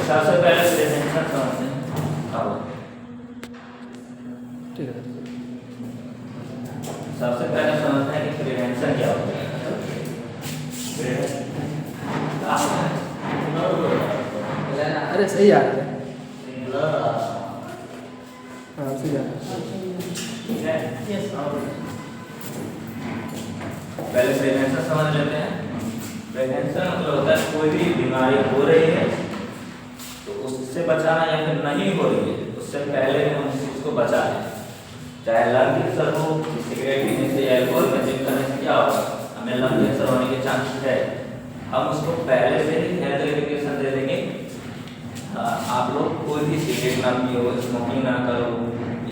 सबसे पहले प्रिवेंशन समझते हैं। अब ठीक है। सबसे पहले समझते हैं कि प्रिवेंशन क्या होता है। अरे सही आ रहा है। हाँ सही आ रहा है। ठीक है, पहले प्रिवेंशन समझ लेते हैं। प्रिवेंशन मतलब होता है कोई भी बीमारी हो रही है तो उससे बचाना, या फिर नहीं हो रही है उससे पहले हम उस चीज को बचा लें। चाहे लंग कैंसर हो, सिगरेट पीने से या अल्कोहल कंज्यूम करने से क्या होगा, हमें लंग कैंसर होने के चांसेस है। हम उसको पहले से ही हेल्थ एजुकेशन दे देंगे। आप लोग कोई भी सिगरेट ना पियो, स्मोकिंग ना करो,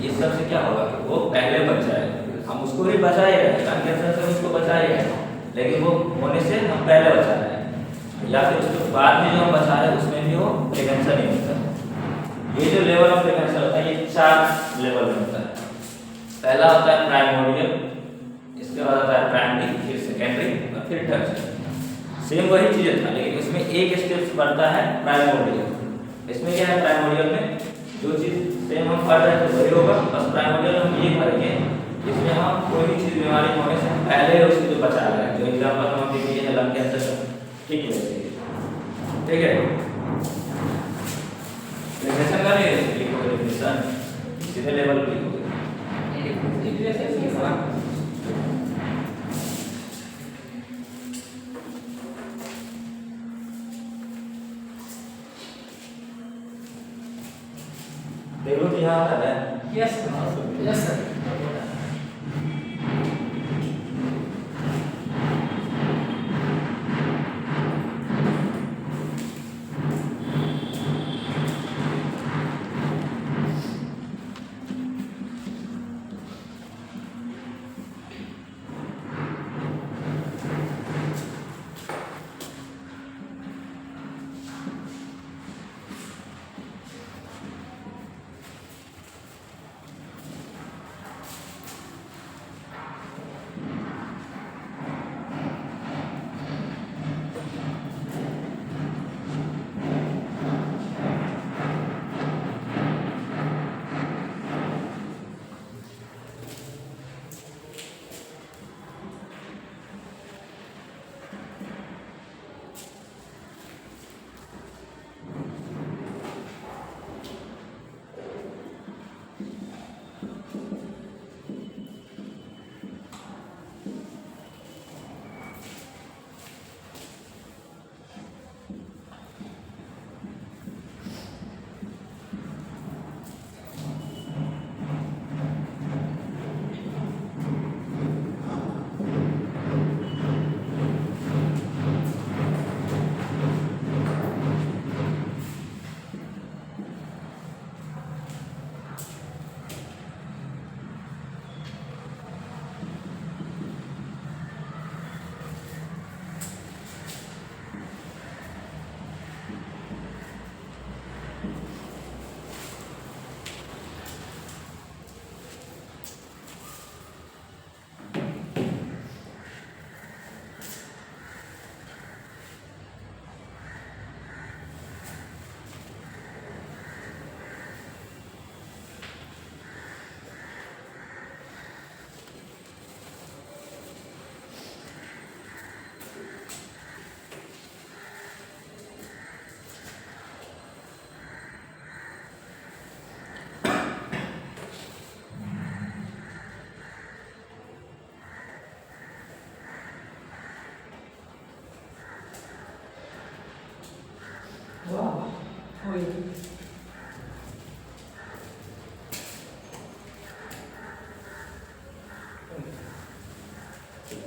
इस सब से क्या होगा कि वो पहले बच जाएगा। हम उसको भी बचाए रहे, लंग कैंसर से उसको बचाए रहे, लेकिन वो होने से हम पहले बचा रहे हैं, या फिर उसके बाद में जो हम बचा रहे हैं उसमें भी वो प्रिवेंशन ही होता है। ये जो लेवल ऑफ प्रिवेंशन होता है ये 4 लेवल में होता है। पहला होता है प्राइमोरियल, इसके बाद होता है प्राइमरी, फिर सेकेंडरी और फिर टर्शियरी। सेम वही चीज था, लेकिन इसमें एक स्टेप बढ़ता है प्राइमोरियल। इसमें क्या है, प्राइमोरियल में जो चीज सेम हम पढ़ रहे थे वही होगा, बस प्राइमोरियल में हम ये करेंगे इसमें हम कोई भी चीज बीमारी होने से पहले उसको जो बचा रहे हैं। जो एग्जांपल हम अभी दिए हैं लंग कैंसर, ठीक है, ठीक है। डेफिनेशन का नहीं लिखो, डेफिनेशन सीधे लेवल पे लिखो। देखो तो यहाँ आता है। Yes yes sir.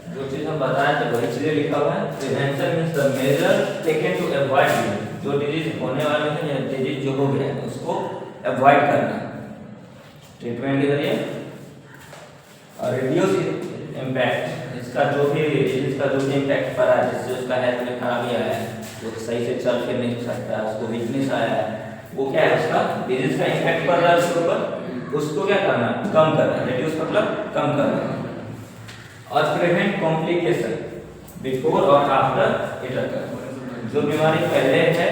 जो चीज हम बताए थे वही चीजें लिखा हुआ है। Prevention means the measure taken to avoid, जो डिजीज होने वाले हैं या डिजीज जो हो गया है उसको अवॉइड करना ट्रीटमेंट के जरिए, और रिड्यूस इम्पैक्ट, इसका जो भी डिजीज का जो भी इम्पैक्ट पड़ा है, जिससे उसका हेल्थ में खराबी आया है, वो सही से चल फिर नहीं सकता, उसको वीकनेस आया है, वो क्या है उसका डिजीज का इम्पैक्ट पड़ रहा है उसके ऊपर, उसको क्या करना, कम करना। रिड्यूस मतलब कम करना। और प्रिवेंट कॉम्प्लिकेशन बिफोर और आफ्टर इट अकर, जो बीमारी पहले है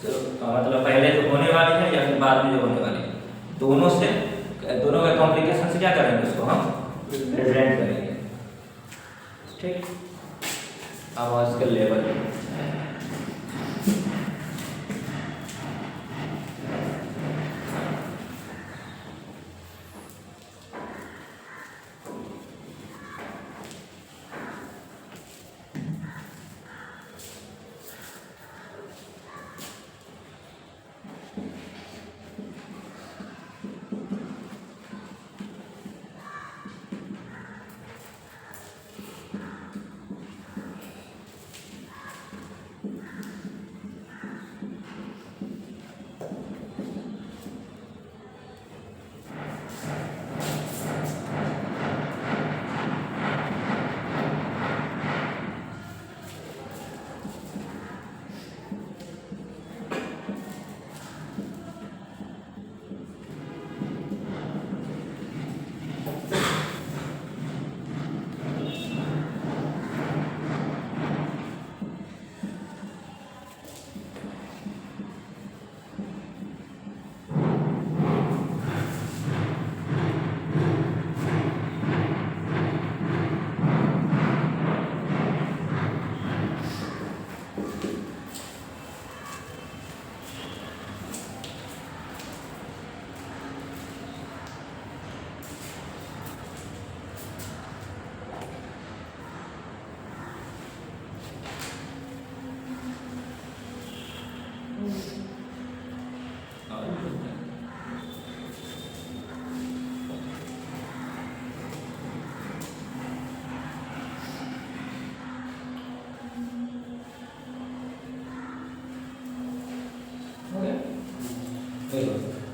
मतलब पहले जो होने वाली है या फिर बाद में जो होने वाली है, दोनों का कॉम्प्लिकेशन से क्या करेंगे, उसको हम रिप्रेजेंट करेंगे। ठीक, अब इसके लेवल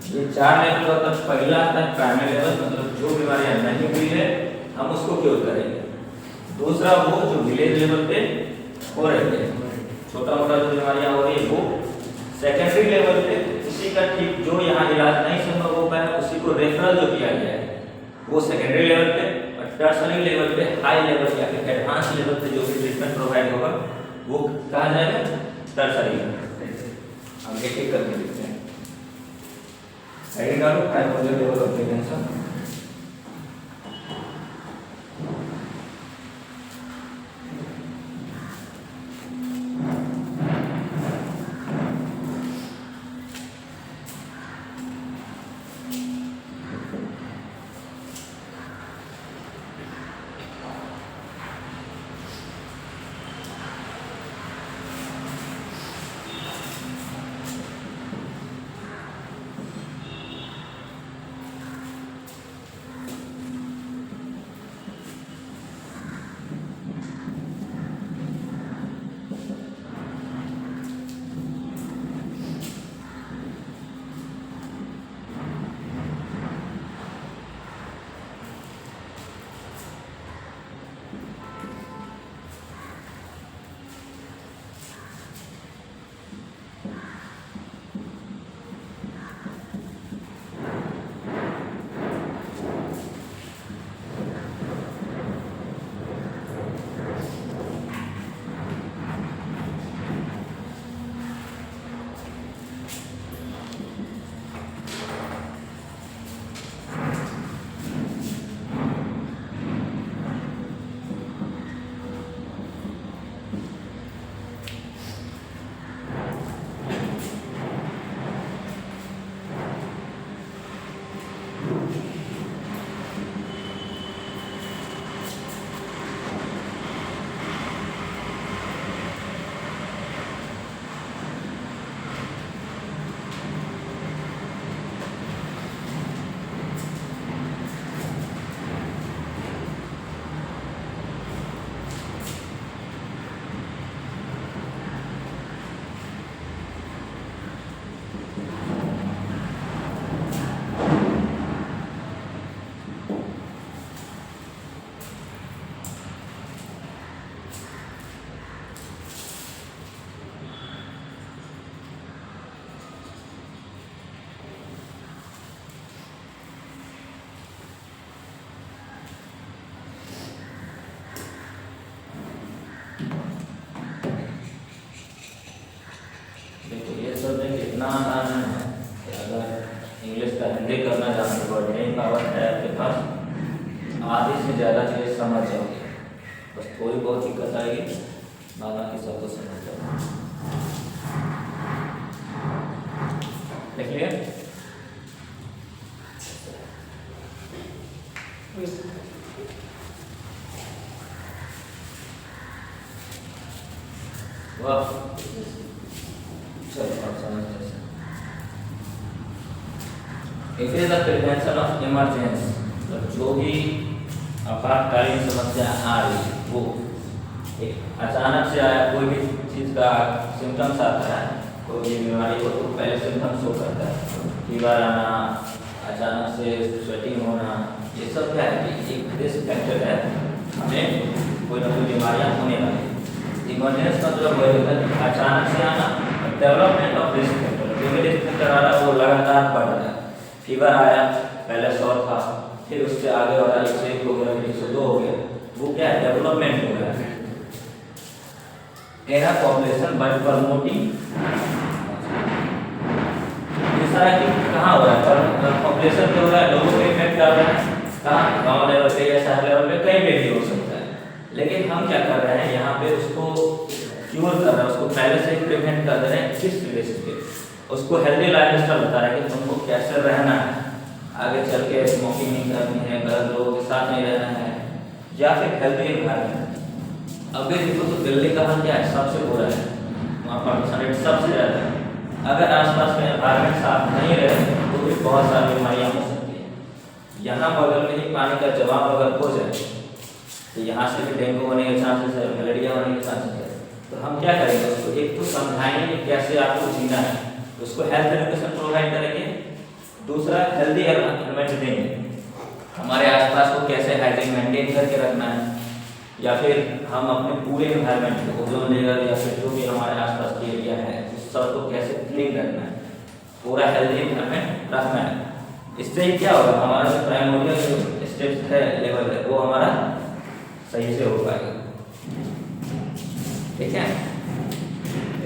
ये 4 लेवल का मतलब पहला आता है प्राइमरी लेवल, मतलब जो बीमारियां नहीं हुई है हम उसको क्योर करेंगे। दूसरा वो जो विलेज लेवल पे हो रही है, छोटा मोटा जो बीमारियां हो रही है वो। सेकेंडरी लेवल पे उसी का ठीक जो यहाँ इलाज नहीं संभव हो पाया उसी को रेफरल जो किया गया है वो सेकेंडरी लेवल पे, और टर्सरी लेवल पे हाई लेवल या फिर एडवांस लेवल पे जो भी ट्रीटमेंट प्रोवाइड होगा वो कहा जाएगा टर्सरी लेवल। हम एक एक करके देखते हैं। डालो प्राइमरी लेवल ऑफ कैंसर, धंधे करना जानते हो, नहीं पावर है आपके पास, आधे से ज़्यादा चीज़ें समझ जाओगे, बस थोड़ी बहुत दिक्कत आएगी, बाकी सब तो समझ जाओगे। देख लिया? वाह, चलो अब समझते हैं। It is the prevention of emergency, मतलब जो भी आपातकालीन समस्या आ रही है वो अचानक से आया, कोई भी चीज़ का सिम्टम्स आता है, कोई भी बीमारी हो तो पहले सिम्टम्स शो करता है, फीवर आना, अचानक से स्वेटिंग होना, ये सब क्या है कि एक रिस्क फैक्टर है, हमें कोई ना कोई बीमारियाँ होने वाली। इमरजेंसी मतलब वही होता है अचानक से आना, डेवलपमेंट ऑफ रिस्क फैक्टर, जो भी रिस्क फैक्टर आ रहा है वो लगातार बढ़ रहा है। फीवर आया, पहले 100 था, फिर उससे आगे बढ़ा 101 हो गया, 102 हो गया, वो क्या है, डेवलपमेंट हो रहा है। एरा पॉपुलेशन बाय प्रमोटिंग, दूसरा कि कहाँ हो रहा है पॉपुलेशन जो हो रहा है, लोगों को इफेक्ट कर रहा है, कहाँ, गाँव लेवल पे या शहर लेवल पे, कहीं पे भी हो सकता है। लेकिन हम क्या कर रहे हैं यहाँ पे, उसको क्योर कर रहे हैं, उसको पहले से प्रिवेंट कर दे रहे हैं। किस रिलेशन पे? उसको हेल्दी लाइफस्टाइल बता रहे हैं कि तुमको कैसे रहना है, आगे चल के स्मोकिंग नहीं करनी है, गलत लोगों के साथ नहीं रहना है, या फिर हेल्दी एनवायरमेंट। अभी देखो तो दिल्ली का हाल क्या है, सबसे बुरा है, वहाँ पॉल्यूशन रेट सबसे ज़्यादा है। अगर आसपास में एनवायरमेंट साफ नहीं रहे तो भी बहुत सारी बीमारियाँ हो सकती हैं। यहाँ बगल में ही पानी का जमाव अगर हो जाए तो यहाँ से भी डेंगू होने के चांसेस है, मलेरिया होने के चांसेस है। तो हम क्या करेंगे, उसको एक तो समझाएंगे कि कैसे आपको जीना है, उसको हेल्थ एजुकेशन प्रोवाइड करेंगे, दूसरा हेल्दी एनवायरनमेंट देंगे, हमारे आसपास को कैसे हाइजीन मेंटेन करके रखना है, या फिर हम अपने पूरे एनवायरनमेंट को, ओजोन लेयर या फिर जो भी हमारे आसपास के एरिया है उस सब को कैसे क्लीन रखना है, पूरा हेल्दी एनवायरनमेंट रखना है। इससे ही क्या होगा, हमारा जो प्राइमोरियल जो स्टेप्स है, लेवल है, वो हमारा सही से हो पाएगा। ठीक है,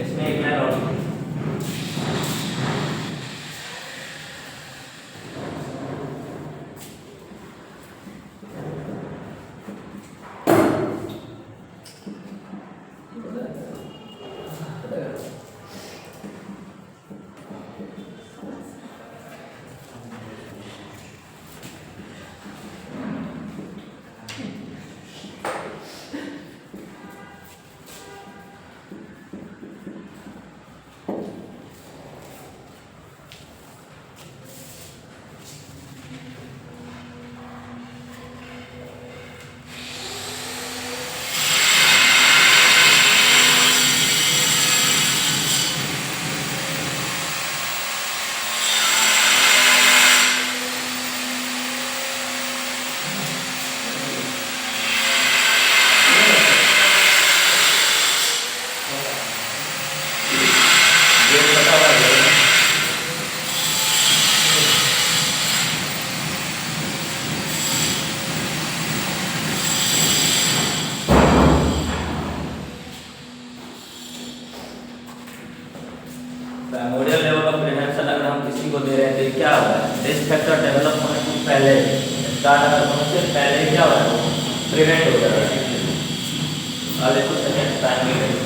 इसमें एक लाइन और प्राइमोरियल लेवल ऑफ प्रिवेंशन अगर हम किसी को दे रहे हैं तो क्या होगा, रिस्क फैक्टर डेवलप होने से पहले, स्टार्ट अगर होने से पहले क्या हो रहा है, प्रिवेंट हो जा रहा है। अब देखो सेकंड प्राइमरी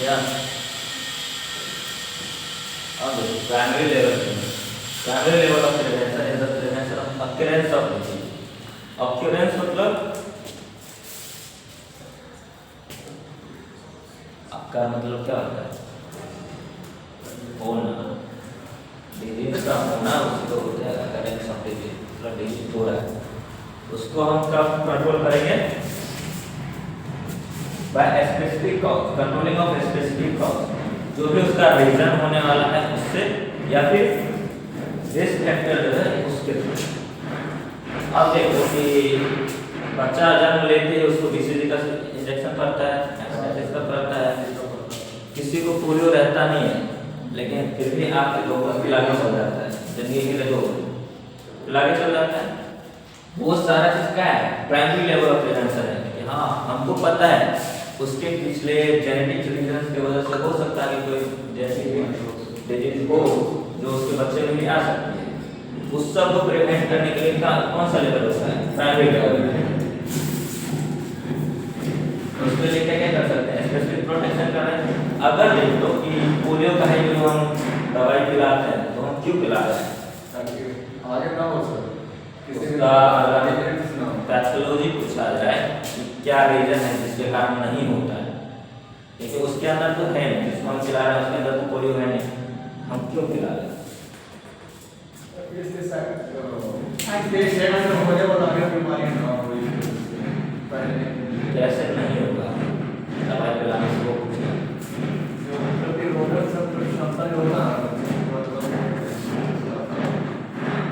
या अब primary level of prevention is the prevention of occurrence of disease. Occurrence मतलब आपका मतलब क्या होता है? होना, डिजीज का होना उसको होता है अक्यूरेंस ऑफ डिजीज, मतलब डिजीज हो रहा है उसको हम कब कंट्रोल करेंगे? By specific cause, controlling of specific cause, जो भी उसका रीजन होने वाला है उससे या फिर रिस्क फैक्टर जो है उसके थ्रू। अब देखो कि बच्चा जन्म लेते ही उसको बीसीजी का इंजेक्शन पड़ता है, हेपेटाइटिस का पड़ता है, किसी को पोलियो रहता नहीं है लेकिन फिर भी आपके लोगों को पिला के चल जाता है, जिंदगी के लिए दो पिला के चल जाता है। वो सारा चीज क्या है? प्राइमरी लेवल ऑफ प्रिवेंशन है कि हाँ हमको पता है उसके पिछले जेनेटिक रीजंस की वजह से हो सकता है कि कोई जेनेटिक डिजीज हो जो उसके बच्चे में भी आ सकती है। उस सब को प्रिवेंट करने के लिए कौन सा लेवल होता है? Primary level. उसके लिए क्या क्या कर सकते हैं? स्पेसिफिक प्रोटेक्शन कर रहे हैं। अगर देख लो कि पोलियो का है जो हम दवाई पिलाते हैं तो हम क्यों पिला रहे हैं? आगे ना हो सर उसका पैथोलॉजी पूछा जाए कि क्या रीजन है जिसके कारण नहीं होता है, क्योंकि उसके अंदर तो है नहीं, जिसको हम खिला रहे हैं उसके अंदर तो पोलियो है नहीं, हम क्यों खिला रहे हैं? कैसे नहीं होगा? दवाई पिलाने से वो पूछा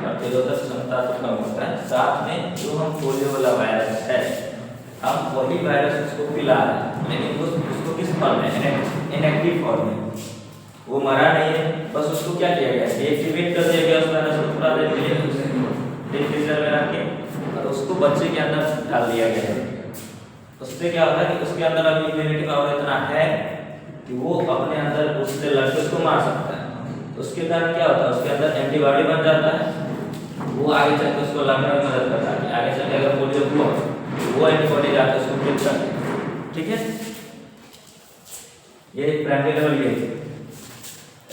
प्रतिरोधक क्षमता तो कम होता है, साथ में जो हम पोलियो वाला वायरस है हम वही वायरस उसको पिला रहे हैं लेकिन उसको किस फॉर्म में? इनएक्टिव फॉर्म में। वो मरा नहीं है, बस उसको क्या किया गया? डीएक्टिवेट कर दिया गया उस वायरस को पूरा देर के लिए डिफ्यूजर में रख के और उसको बच्चे के अंदर डाल दिया गया है। उससे क्या होता है कि उसके अंदर अभी इम्यूनिटी पावर इतना है कि वो अपने अंदर उससे लड़के उसको मार सकता है। उसके कारण क्या होता है? उसके अंदर एंटीबॉडी बन जाता है, वो आगे चल के उसको लड़ने में मदद करता है। आगे चल के अगर पोलियो हुआ वो एंटीबॉडी जाकर उसको किल कर देती। ठीक है, ये प्राइमरी लेवल ये है।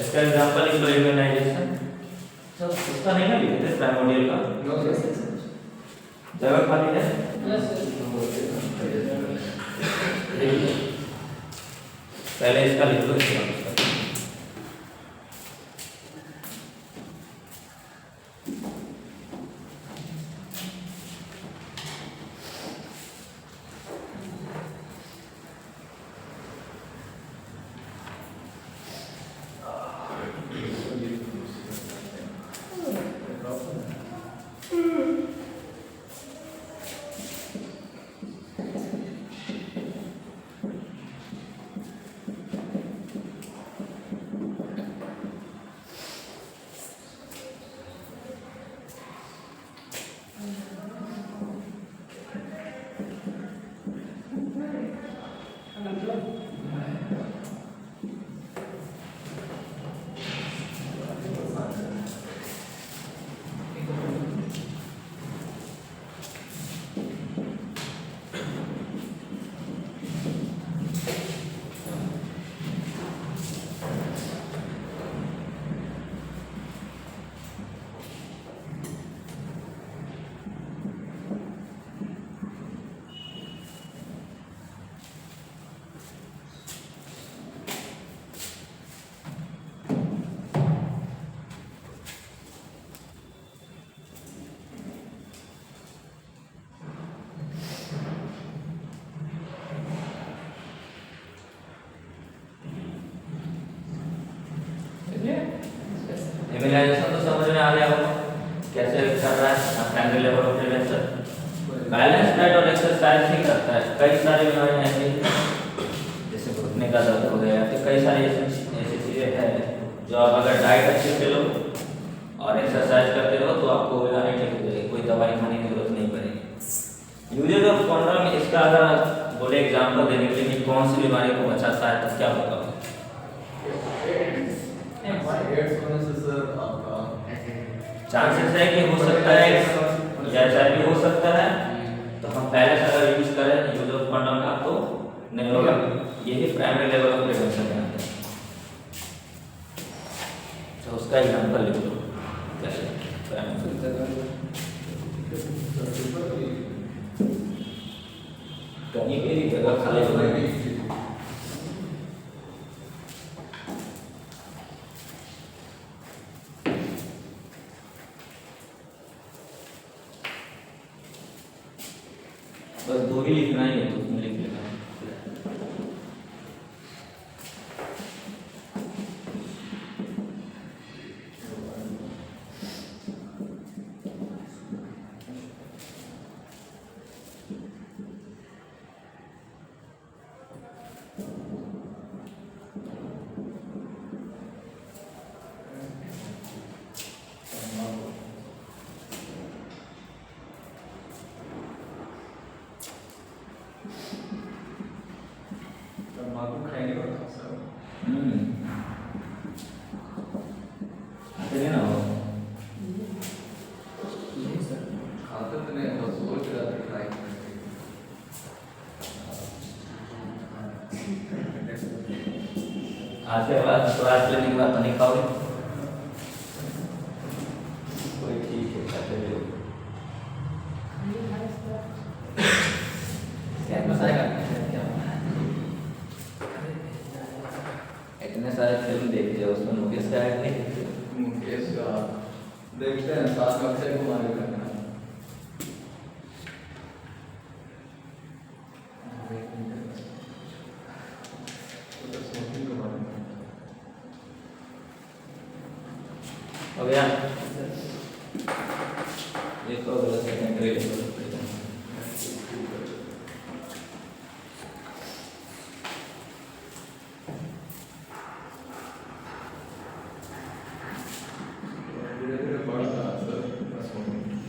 इसका एग्जांपल इम्यूनाइजेशन सब उसका नहीं ना लिखे थे प्राइमोडियल का जगह खाली है। पहले इसका लिख लो, इम्यूनाइजेशन तो समझ में आ गया होगा कैसे कर रहा है primary level of prevention. Balance diet और एक्सरसाइज ही करता है। कई सारी बीमारियां ऐसी जैसे घुटने का दर्द हो गया, तो कई सारी ऐसी चीजें हैं जो आप अगर डाइट अच्छे से लो और एक्सरसाइज करते रहो तो आपको बीमारी ठीक हो जाएगी, कोई दवाई खाने की जरूरत नहीं पड़ेगी। यूजेज ऑफ कॉन्डोम, इसका अगर बोले एग्जाम्पल देने के लिए कौन सी बीमारी को बचाता है तो क्या होगा? चांसेस है कि हो सकता है या HIV हो सकता है, तो हम पहले से अगर यूज करें यूज ऑफ कॉन्डोम का तो नहीं होगा। यही प्राइमरी लेवल ऑफ प्रिवेंशन में आता है। तो उसका एग्जाम्पल लिख लो कैसे प्राइमरी कहीं भी जगह खाली हो रही है। बस दो ही लिखना ही है तो उसमें लिख लेना है। तंबाकू खाएंगे और सब आते हैं ना वो नहीं सर। खाते तो नहीं, बस सोच रहा था ट्राई करके। आज के बाद क्लास लेने के बाद तो नहीं खाओगे कोई ठीक है खाते हुए क्या बताएगा इतने सारे फिल्म देखते हो उसमें मुकेश का ऐड नहीं देखते मुकेश का देखते हैं, साथ में अक्षय कुमार भी करना है। तो स्मोकिंग के बारे में हो गया ये तो अगला सेकेंडरी लेवल धीरे धीरे बढ़ रहा है सर स्मोकिंग।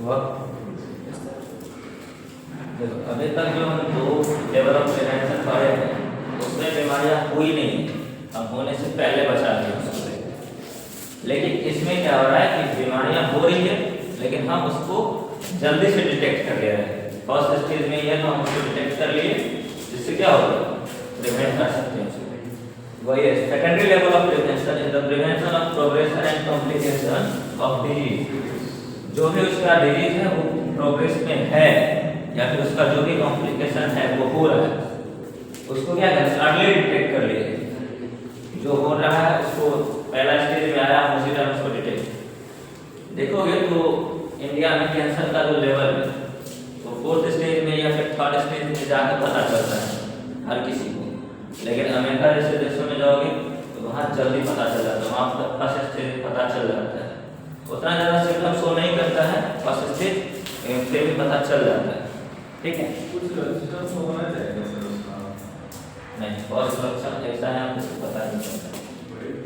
देखो अभी तक जो हम 2 लेवल ऑफ प्रिवेंशन पढ़े हैं उसमें बीमारियां हुई नहीं है, हम होने से पहले बचा लिया उसको। लेकिन इसमें क्या हो रहा है कि बीमारियां हो रही है लेकिन हम उसको जल्दी से डिटेक्ट कर ले रहे हैं। फर्स्ट स्टेज में ये तो हम उसको डिटेक्ट कर लिए, जिससे क्या होगा प्रिवेंट कर सकते हैं उसको। वही है secondary level of prevention is the prevention of progression and complication of disease. जो भी उसका डिजीज है वो प्रोग्रेस में है या फिर उसका जो भी कॉम्प्लिकेशन है वो हो रहा है, उसको क्या करें अर्ली डिटेक्ट कर लिए। जो हो रहा है उसको पहला स्टेज में आया हम उसी टाइम उसको डिटेक्ट देखोगे तो इंडिया में कैंसर का जो लेवल है तो 4th स्टेज में या फिर 3rd स्टेज में जाकर पता चलता है हर किसी को। लेकिन अमेरिका जैसे देशों में जाओगे तो वहाँ जल्दी पता चल जाता है, वहाँ पर फर्स्ट स्टेज पता चल जाता है। उतना ज़्यादा सिम्टम शो नहीं करता है फर्स्ट स्टेज, फिर भी पता चल जाता है। ठीक है, कुछ लक्षण होना चाहिए सर उसका। नहीं और लक्षण ऐसा है आपको पता नहीं चलता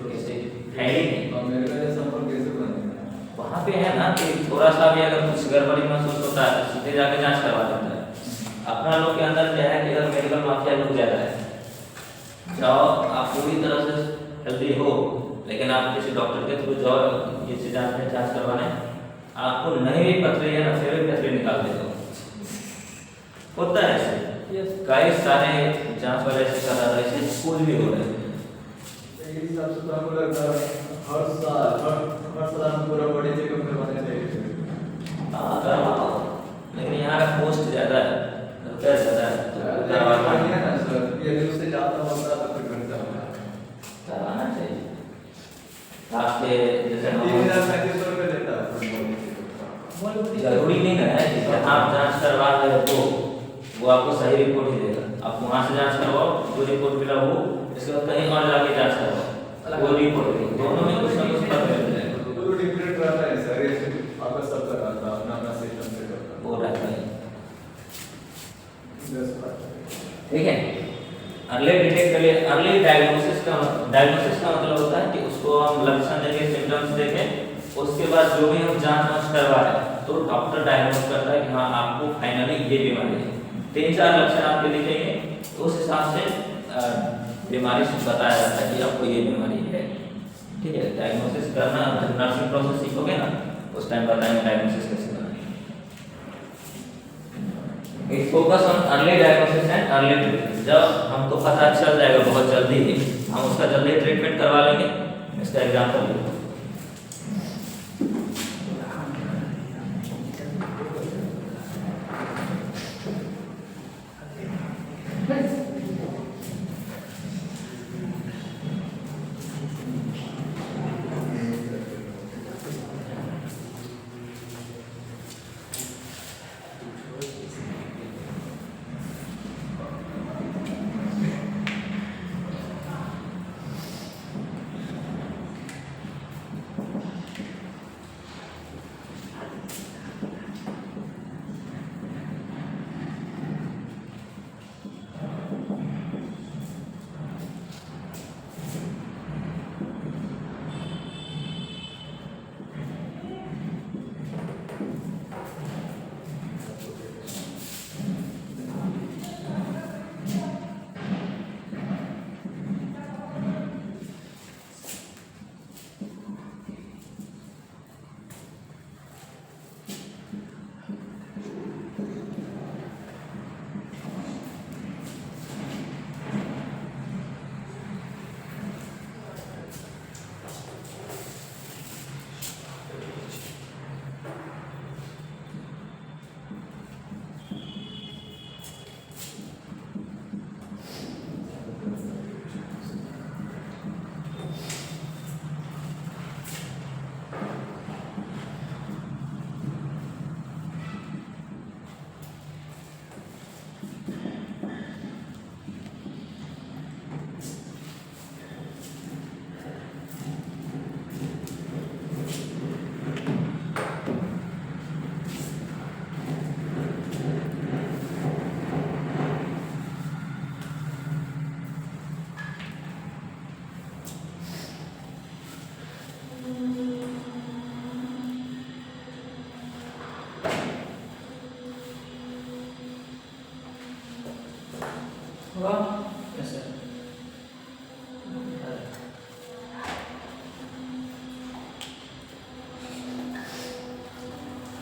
कैसे है ही नहीं। अमेरिका जैसा हम कैसे बनेगा? वहाँ पे है ना कि थोड़ा सा भी अगर कुछ गड़बड़ी महसूस होता है सीधे जाके जांच करवा देता है। अपना लोग के अंदर क्या है कि अगर मेडिकल माफिया लोग ज़्यादा है, जाओ आप पूरी तरह से हेल्दी हो लेकिन आप किसी डॉक्टर के थ्रू जाओ ये चीज़ जांच करवाने, आपको नहीं भी पथरी है ना फिर भी पथरी निकाल देते हो। होता है ऐसे कई सारे जांच वाले ऐसे कर रहे हैं, स्कूल भी हो रहे हैं। इस हिसाब से तो हमको लगता है हर साल हम पूरा बॉडी चेकअप करवाने चाहिए। हाँ करवाओ, लेकिन यहाँ का कॉस्ट ज़्यादा है, रुपया ज़्यादा है तो करवाना है ना सर, यदि उससे ज़्यादा होता तो फिर खर्चा होगा। करवाना चाहिए। आपके जैसे 3,035 रुपये लेता है जरूरी नहीं है कि आप जांच करवा रहे हो तो वो आपको सही रिपोर्ट ही देगा। आप वहाँ से जांच करवाओ, जो रिपोर्ट मिला वो इसके बाद कहीं और जाके जांच करवाओ, वो रिपोर्ट दोनों में कुछ ना कुछ फर्क मिल जाएगा। तो डिफरेंट रहता है सर, ये आपका सबका रहता है अपना अपना सिस्टम से करता वो रहता है। है। ठीक है, अर्ली डिटेक्ट कर लिए। अर्ली डायग्नोसिस का मतलब होता है कि उसको हम लक्षण देंगे, सिम्टम्स देंगे, उसके बाद जो भी हम जांच करवा रहे हैं तो डॉक्टर डायग्नोस करता है कि हाँ आपको फाइनली ये बीमारी है। 3-4 लक्षण आपके दिखेंगे तो उस हिसाब से बीमारी से बताया जाता है कि आपको ये बीमारी है। ठीक है, डायग्नोसिस करना जब नर्सिंग प्रोसेस सीखोगे ना उस टाइम बताएंगे डायग्नोसिस कैसे करना है। It focus on early diagnosis and early treatment. जब हमको पता चल जाएगा बहुत जल्दी ही, हम उसका जल्दी ट्रीटमेंट करवा लेंगे। इसका एग्जाम्पल लो,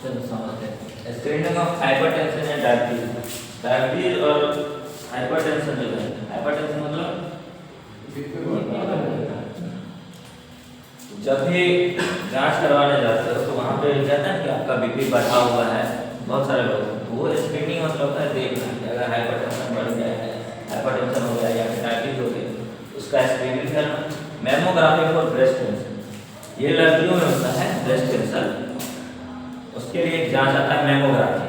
चलो समझते हैं। Screening of hypertension and diabetes. Diabetes और हाइपरटेंशन जो है, हाइपरटेंशन मतलब जब भी जांच करवाने जाते हो तो वहाँ पे कहते हैं कि आपका बीपी बढ़ा हुआ है, बहुत सारे लोग, तो वो स्क्रीनिंग मतलब होता है देखना कि अगर हाइपरटेंशन बढ़ गया है, हाइपरटेंशन हो गया या फिर डायबिटीज हो गया, उसका स्क्रीनिंग करना। मैमोग्राफी फॉर ब्रेस्ट कैंसर, ये लड़कियों में होता है ब्रेस्ट कैंसर, उसके लिए एक जांच आता है मैमोग्राफी।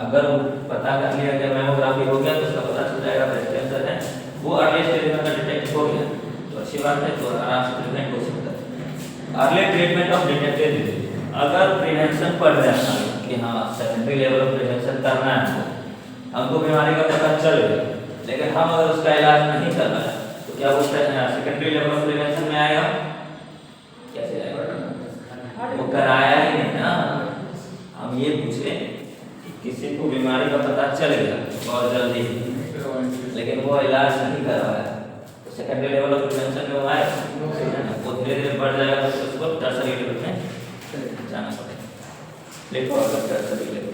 अगर पता कर लिया कि मैमोग्राफी हो गया तो उसका पता चल जाएगा ब्रेस्ट कैंसर है, वो अर्ली स्टेज में अगर डिटेक्ट हो गया तो अच्छी बात है, तो आराम से ट्रीटमेंट हो सकता है। Early treatment of detected disease, अगर प्रिवेंशन पड़ जाता है कि हाँ सेकेंडरी लेवल ऑफ प्रिवेंशन करना है, हमको बीमारी का पता चल गया लेकिन हम अगर उसका इलाज नहीं कर रहे हैं तो क्या वो सेकेंडरी लेवल ऑफ प्रिवेंशन में आएगा? कैसे आएगा? वो कराया ही नहीं ना। हम ये पूछे कि किसी को बीमारी का पता चल गया बहुत जल्दी लेकिन वो इलाज नहीं करवाया तो सेकेंडरी लेवल ऑफ प्रिवेंशन में वो आएगा, वो धीरे धीरे बढ़ जाएगा तो उसको टर्सरी लेवल में जाना पड़ेगा। देखो अगर टर्सरी लेवल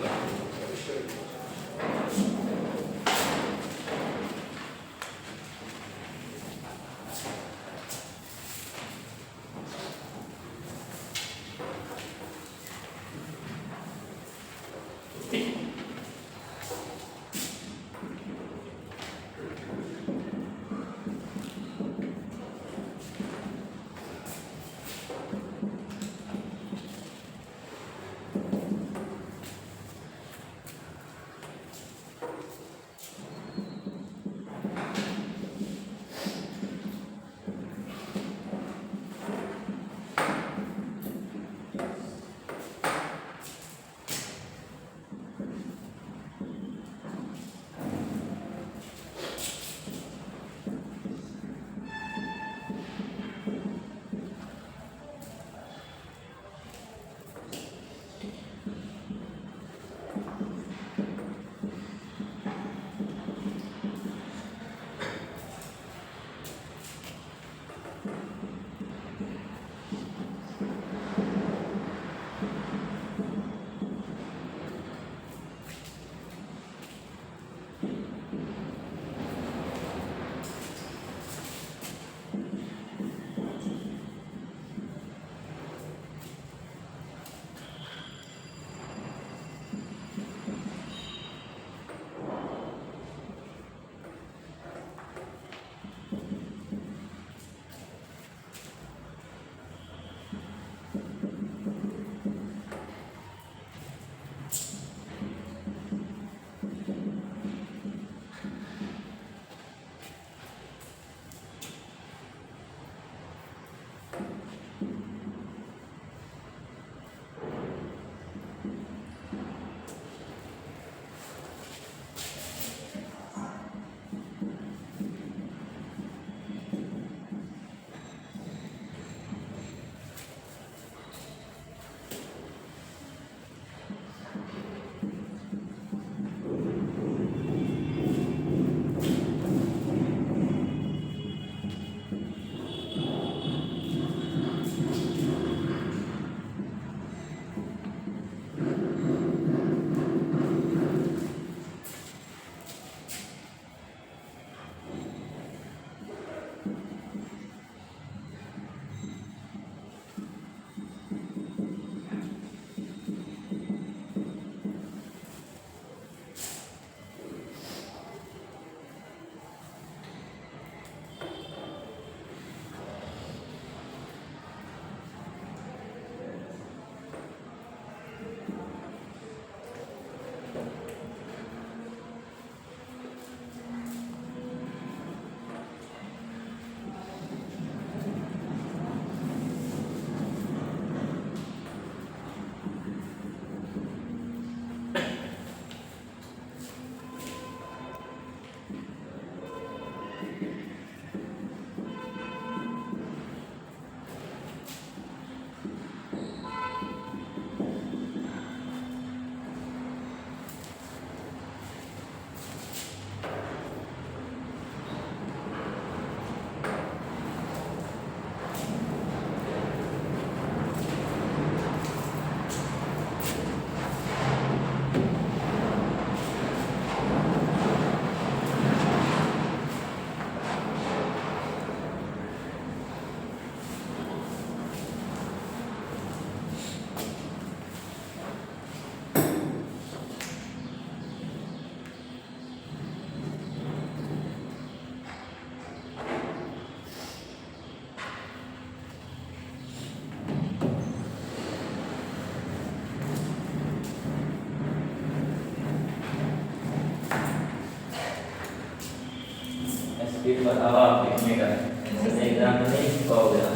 बढ़ावा आप लिखने का है, ऐसे एग्जाम में नहीं पाओगे आप।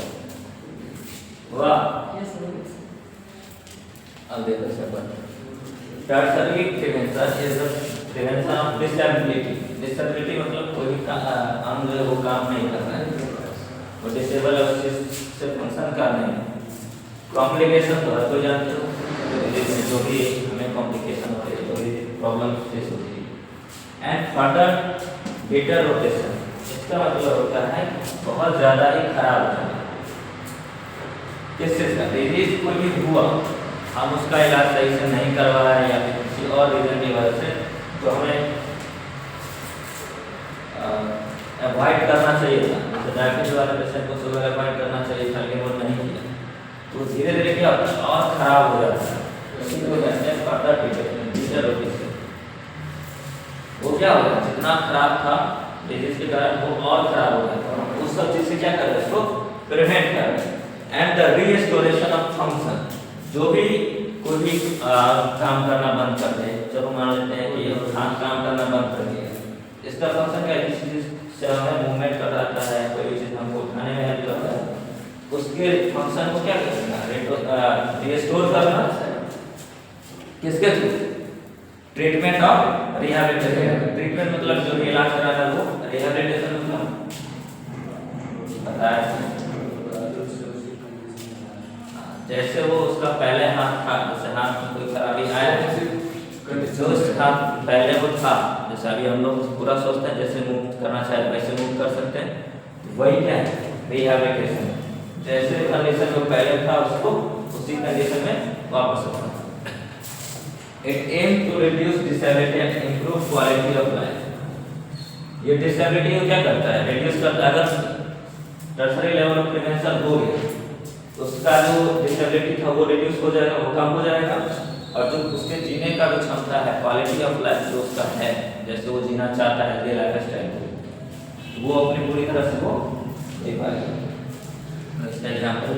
हुआ? अब देखो second, tertiary prevention is the prevention of disability. Disability मतलब कोई भी अंग जो है वो काम नहीं कर रहा है, वो डिसेबल है, उससे फंक्शन कर नहीं है। कॉम्प्लिकेशन तो हर कोई जानते हो, जो भी हमें कॉम्प्लिकेशन होते हैं, जो भी प्रॉब्लम फेस होती है। एंड फर्दर डिटरोटेशन, इसका मतलब होता है बहुत ज़्यादा ही खराब हो जाना। किस चीज़ का? डिजीज कोई भी हुआ, हम उसका इलाज सही से नहीं करवाया या फिर किसी और रीजन की वजह से, तो हमें अवॉइड करना चाहिए था। जैसे डायबिटीज वाले पेशेंट को सुबह अवॉइड करना चाहिए था, लेकिन वो नहीं किया, तो धीरे धीरे क्या होता है और खराब हो जाता है। इसी को कहते हैं फर्दर डिटरोटेशन। वो क्या होगा, जितना खराब था डिजीज के कारण वो और खराब हो गया, तो हम उस सब चीज़ से क्या कर रहे हैं, उसको प्रिवेंट कर रहे हैं। And the restoration of function, जो भी कोई भी काम करना बंद कर दे, चलो मान लेते हैं कि काम करना बंद कर दिया, इसका फंक्शन क्या है, किसी चीज़ से हमें मूवमेंट कराता है, कोई भी चीज़ हमको उठाने में हेल्प करता है, उसके फंक्शन को क्या करना, रिस्टोर करना। किसके थ्रू? ट्रीटमेंट और रिहैबिलिटेशन। ट्रीटमेंट मतलब जो भी इलाज कराना, वो रिहैबिलिटेशन मतलब बताया, जैसे वो उसका पहले हाथ था, जैसे हाथ में कोई खराबी आया, जो हाथ पहले वो था, जैसे अभी हम लोग पूरा सोचते हैं जैसे मूव करना चाहे वैसे मूव कर सकते हैं, वही क्या है, रिहैबिलिटेशन। जैसे कंडीशन में पहले था उसको उसी कंडीशन में वापस रखना। It aim to reduce disability and improve quality of life. ये डिसेबिलिटी को क्या करता है, रिड्यूस करता है। अगर टर्सरी लेवल ऑफ प्रिवेंशन हो गया, उसका जो डिसेबिलिटी था वो रिड्यूस हो जाएगा, वो कम हो जाएगा, और जो उसके जीने का जो क्षमता है, क्वालिटी ऑफ लाइफ जो उसका है, जैसे वो जीना चाहता है हेल्दी लाइफ स्टाइल, वो अपनी पूरी तरह से वो दे पाएगा। इसका एग्जाम्पल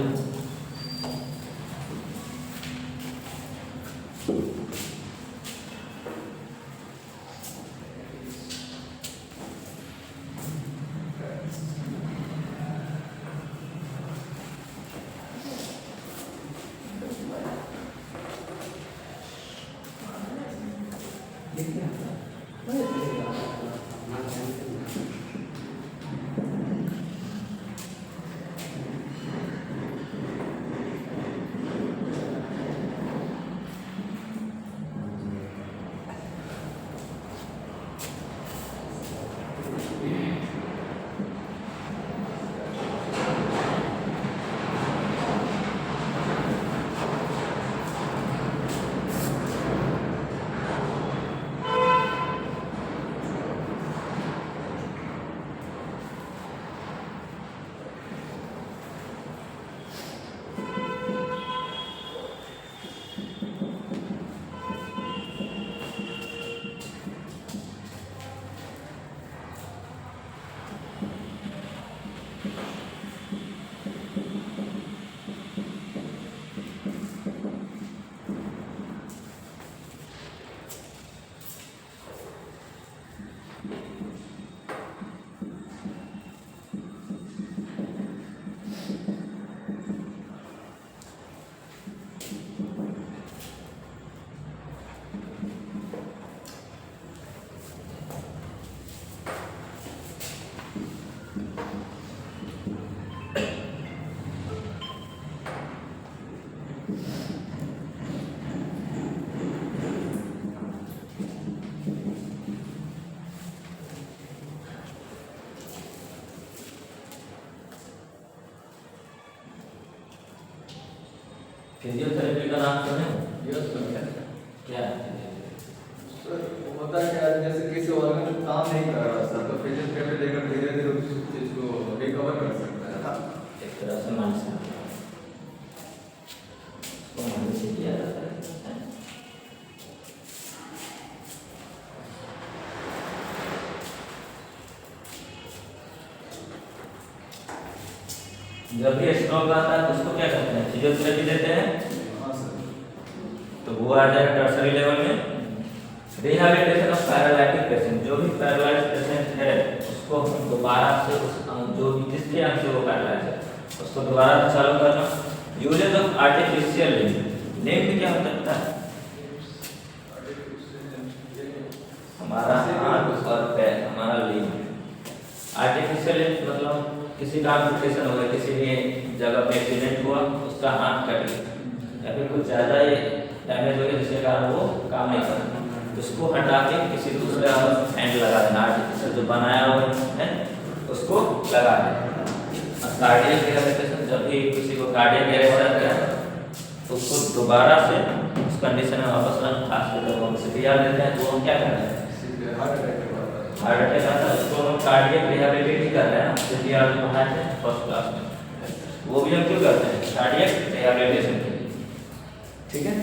फिजियोथेरेपी का नाम सुने? Yes sir. क्या है? सर होता है क्या, जैसे किसी ऑर्गन काम नहीं कर रहा सर, तो फिजियोथेरेपी लेकर धीरे धीरे उस चीज को रिकवर कर सकता है। एक तरह से मानसिक उसको मानसिक किया जाता है। जब भी स्ट्रोक आता है तो उसको क्या करते हैं, फिजियोथेरेपी देते हैं। हाँ सर। तो वो आ जाएगा टर्सरी लेवल में। रिहैबिलिटेशन ऑफ पैरालिटिक पेशेंट, जो भी पैरालाइज्ड पेशेंट है उसको हम दोबारा से जो भी जिसके अंग से वो पैरालाइज है उसको दोबारा से चालू करना। यूजेज ऑफ आर्टिफिशियल लिम्ब क्या हो सकता है? हमारा हाथ और पैर, हमारा लिम्ब। आर्टिफिशियल लिम्ब मतलब किसी का एम्पुटेशन हो गया, किसी भी जगह पे एक्सीडेंट हुआ, उसका हाथ कट गया या फिर कुछ ज़्यादा डैमेज हो गया जिसके कारण वो काम नहीं कर सकता, उसको हटा के किसी दूसरे हैंड लगा देना। आर्टिफिशियल जो बनाया हुआ है उसको लगा देना। कार्डियक रिहैबिलिटेशन, जब भी किसी को कार्डियक अरेस्ट आता है तो उसको दोबारा से उस कंडीशन में वापस लाना। खासकर जब हम सीपीआर देते हैं तो हम क्या करते हैं? हार्ट अटैक आता है उसको हम कार्डियक रिहैबिलिटेशन कर रहे हैं। सीपीआर जो पढ़ाए थे फर्स्ट क्लास में, वो भी हम क्यों करते हैं? कार्डियक रिहैबिलिटेशन के लिए। ठीक है।